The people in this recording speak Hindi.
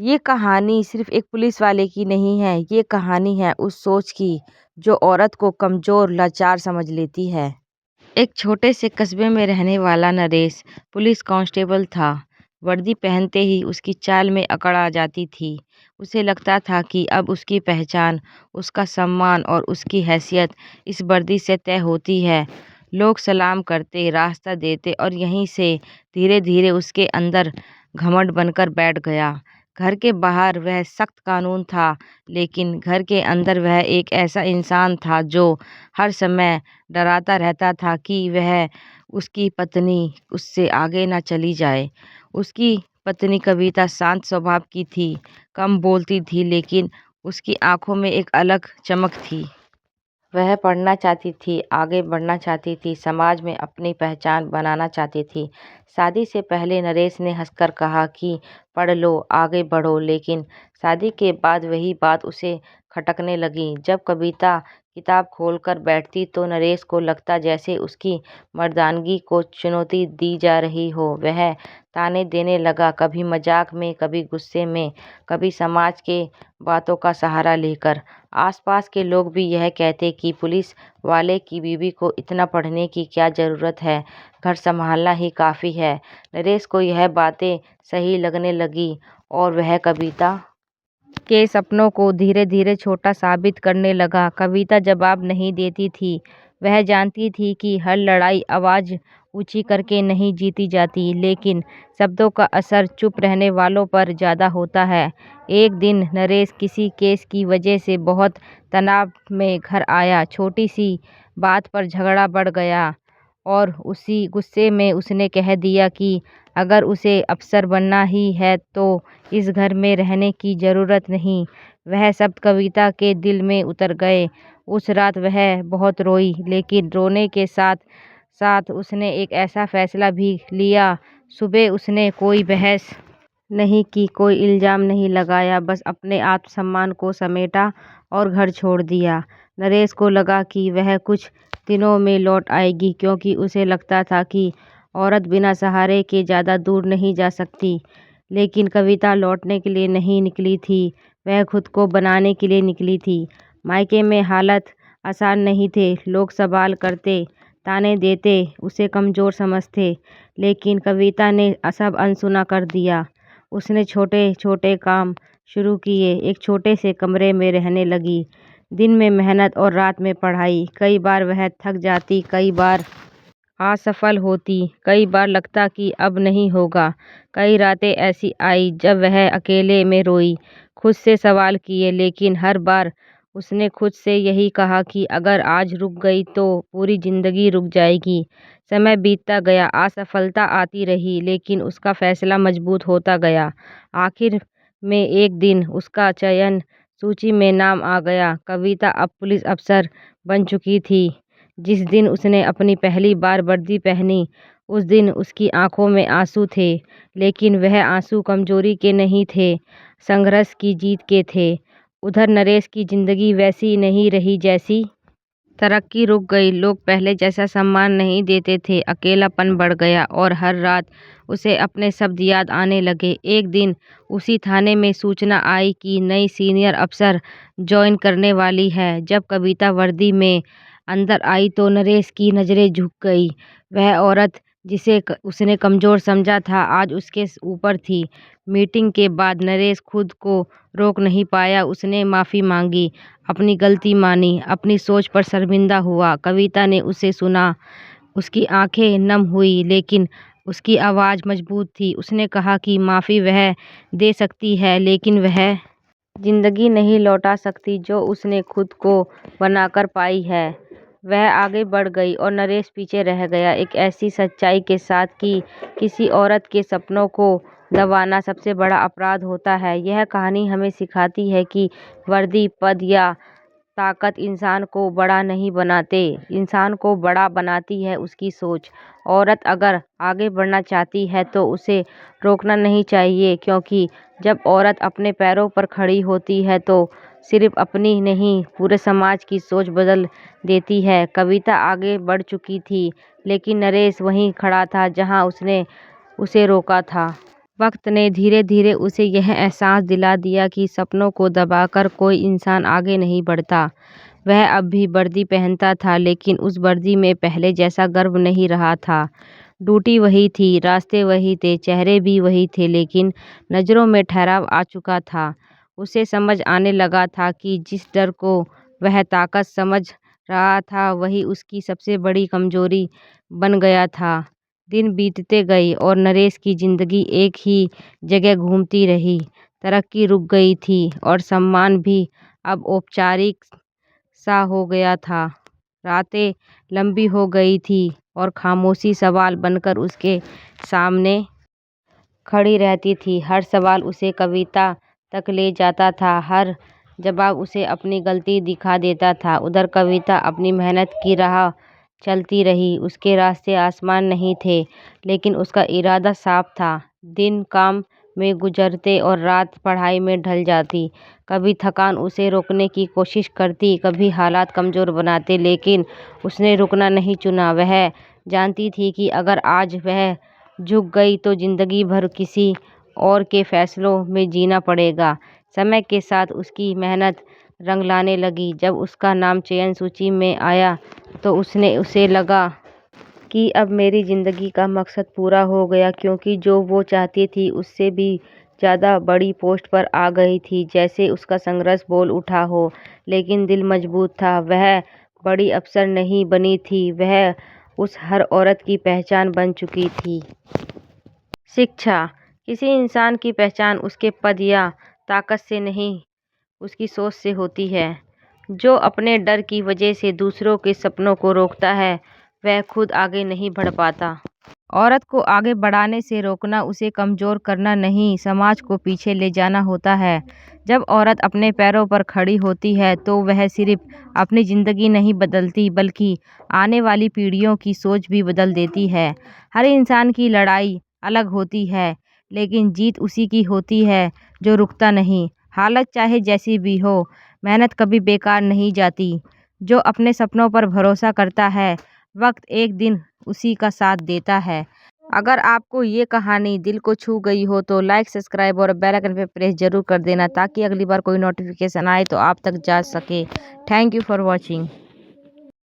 ये कहानी सिर्फ एक पुलिस वाले की नहीं है, ये कहानी है उस सोच की जो औरत को कमज़ोर, लाचार समझ लेती है। एक छोटे से कस्बे में रहने वाला नरेश पुलिस कांस्टेबल था। वर्दी पहनते ही उसकी चाल में अकड़ आ जाती थी। उसे लगता था कि अब उसकी पहचान, उसका सम्मान और उसकी हैसियत इस वर्दी से तय होती है। लोग सलाम करते, रास्ता देते और यहीं से धीरे-धीरे उसके अंदर घमंड बनकर बैठ गया। घर के बाहर वह सख्त कानून था, लेकिन घर के अंदर वह एक ऐसा इंसान था जो हर समय डराता रहता था कि वह उसकी पत्नी उससे आगे ना चली जाए। उसकी पत्नी कविता शांत स्वभाव की थी, कम बोलती थी, लेकिन उसकी आंखों में एक अलग चमक थी। वह पढ़ना चाहती थी, आगे बढ़ना चाहती थी, समाज में अपनी पहचान बनाना चाहती थी। शादी से पहले नरेश ने हंसकर कहा कि पढ़ लो, आगे बढ़ो, लेकिन शादी के बाद वही बात उसे खटकने लगी। जब कविता किताब खोलकर बैठती तो नरेश को लगता जैसे उसकी मर्दानगी को चुनौती दी जा रही हो। वह ताने देने लगा, कभी मजाक में, कभी गुस्से में, कभी समाज के बातों का सहारा लेकर। आसपास के लोग भी यह कहते कि पुलिस वाले की बीवी को इतना पढ़ने की क्या जरूरत है, घर संभालना ही काफी है। नरेश को यह बातें सही लगने लगी और वह कविता के सपनों को धीरे धीरे छोटा साबित करने लगा। कविता जवाब नहीं देती थी। वह जानती थी कि हर लड़ाई आवाज ऊंची करके नहीं जीती जाती, लेकिन शब्दों का असर चुप रहने वालों पर ज्यादा होता है। एक दिन नरेश किसी केस की वजह से बहुत तनाव में घर आया। छोटी सी बात पर झगड़ा बढ़ गया और उसी गुस्से में उसने कह दिया कि अगर उसे अफसर बनना ही है तो इस घर में रहने की जरूरत नहीं। वह शब्द कविता के दिल में उतर गए। उस रात वह बहुत रोई, लेकिन रोने के साथ साथ उसने एक ऐसा फैसला भी लिया। सुबह उसने कोई बहस नहीं की, कोई इल्जाम नहीं लगाया, बस अपने आत्मसम्मान को समेटा और घर छोड़ दिया। नरेश को लगा कि वह कुछ दिनों में लौट आएगी, क्योंकि उसे लगता था कि औरत बिना सहारे के ज़्यादा दूर नहीं जा सकती। लेकिन कविता लौटने के लिए नहीं निकली थी, वह खुद को बनाने के लिए निकली थी। मायके में हालात आसान नहीं थे, लोग सवाल करते, ताने देते, उसे कमज़ोर समझते, लेकिन कविता ने सब अनसुना कर दिया। उसने छोटे छोटे काम शुरू किए, एक छोटे से कमरे में रहने लगी। दिन में मेहनत और रात में पढ़ाई। कई बार वह थक जाती, कई बार असफल होती, कई बार लगता कि अब नहीं होगा। कई रातें ऐसी आई जब वह अकेले में रोई, खुद से सवाल किए, लेकिन हर बार उसने खुद से यही कहा कि अगर आज रुक गई तो पूरी जिंदगी रुक जाएगी। समय बीतता गया, असफलता आती रही, लेकिन उसका फैसला मजबूत होता गया। आखिर में एक दिन उसका चयन सूची में नाम आ गया। कविता अब पुलिस अफसर बन चुकी थी। जिस दिन उसने अपनी पहली बार वर्दी पहनी, उस दिन उसकी आंखों में आंसू थे, लेकिन वह आंसू कमजोरी के नहीं थे, संघर्ष की जीत के थे। उधर नरेश की जिंदगी वैसी नहीं रही जैसी तरक्की रुक गई, लोग पहले जैसा सम्मान नहीं देते थे, अकेलापन बढ़ गया और हर रात उसे अपने शब्द याद आने लगे। एक दिन उसी थाने में सूचना आई कि नई सीनियर अफसर ज्वाइन करने वाली है। जब कविता वर्दी में अंदर आई तो नरेश की नज़रें झुक गई। वह औरत जिसे उसने कमज़ोर समझा था आज उसके ऊपर थी। मीटिंग के बाद नरेश खुद को रोक नहीं पाया, उसने माफ़ी मांगी, अपनी गलती मानी, अपनी सोच पर शर्मिंदा हुआ। कविता ने उसे सुना, उसकी आंखें नम हुई, लेकिन उसकी आवाज़ मजबूत थी। उसने कहा कि माफ़ी वह दे सकती है, लेकिन वह जिंदगी नहीं लौटा सकती जो उसने खुद को बनाकर पाई है। वह आगे बढ़ गई और नरेश पीछे रह गया, एक ऐसी सच्चाई के साथ कि किसी औरत के सपनों को दबाना सबसे बड़ा अपराध होता है। यह कहानी हमें सिखाती है कि वर्दी, पद या ताकत इंसान को बड़ा नहीं बनाते, इंसान को बड़ा बनाती है उसकी सोच। औरत अगर आगे बढ़ना चाहती है तो उसे रोकना नहीं चाहिए, क्योंकि जब औरत अपने पैरों पर खड़ी होती है तो सिर्फ अपनी नहीं, पूरे समाज की सोच बदल देती है। कविता आगे बढ़ चुकी थी, लेकिन नरेश वहीं खड़ा था जहां उसने उसे रोका था। वक्त ने धीरे धीरे उसे यह एहसास दिला दिया कि सपनों को दबाकर कोई इंसान आगे नहीं बढ़ता। वह अब भी वर्दी पहनता था, लेकिन उस वर्दी में पहले जैसा गर्व नहीं रहा था। ड्यूटी वही थी, रास्ते वही थे, चेहरे भी वही थे, लेकिन नज़रों में ठहराव आ चुका था। उसे समझ आने लगा था कि जिस डर को वह ताकत समझ रहा था, वही उसकी सबसे बड़ी कमजोरी बन गया था। दिन बीतते गए और नरेश की जिंदगी एक ही जगह घूमती रही। तरक्की रुक गई थी और सम्मान भी अब औपचारिक सा हो गया था। रातें लंबी हो गई थी और खामोशी सवाल बनकर उसके सामने खड़ी रहती थी। हर सवाल उसे कविता तक ले जाता था, हर जवाब उसे अपनी गलती दिखा देता था। उधर कविता अपनी मेहनत की राह चलती रही। उसके रास्ते आसमान नहीं थे, लेकिन उसका इरादा साफ था। दिन काम में गुजरते और रात पढ़ाई में ढल जाती। कभी थकान उसे रोकने की कोशिश करती, कभी हालात कमज़ोर बनाते, लेकिन उसने रुकना नहीं चुना। वह जानती थी कि अगर आज वह झुक गई तो ज़िंदगी भर किसी और के फैसलों में जीना पड़ेगा। समय के साथ उसकी मेहनत रंग लाने लगी। जब उसका नाम चयन सूची में आया तो उसे लगा कि अब मेरी ज़िंदगी का मकसद पूरा हो गया, क्योंकि जो वो चाहती थी उससे भी ज़्यादा बड़ी पोस्ट पर आ गई थी। जैसे उसका संघर्ष बोल उठा हो, लेकिन दिल मजबूत था। वह बड़ी अफसर नहीं बनी थी, वह उस हर औरत की पहचान बन चुकी थी। शिक्षा। किसी इंसान की पहचान उसके पद या ताकत से नहीं, उसकी सोच से होती है। जो अपने डर की वजह से दूसरों के सपनों को रोकता है, वह खुद आगे नहीं बढ़ पाता। औरत को आगे बढ़ाने से रोकना उसे कमज़ोर करना नहीं, समाज को पीछे ले जाना होता है। जब औरत अपने पैरों पर खड़ी होती है तो वह सिर्फ अपनी ज़िंदगी नहीं बदलती, बल्कि आने वाली पीढ़ियों की सोच भी बदल देती है। हर इंसान की लड़ाई अलग होती है, लेकिन जीत उसी की होती है जो रुकता नहीं। हालत चाहे जैसी भी हो, मेहनत कभी बेकार नहीं जाती। जो अपने सपनों पर भरोसा करता है, वक्त एक दिन उसी का साथ देता है। अगर आपको ये कहानी दिल को छू गई हो तो लाइक, सब्सक्राइब और बेल आइकन पे प्रेस जरूर कर देना, ताकि अगली बार कोई नोटिफिकेशन आए तो आप तक जा सके। Thank you for watching.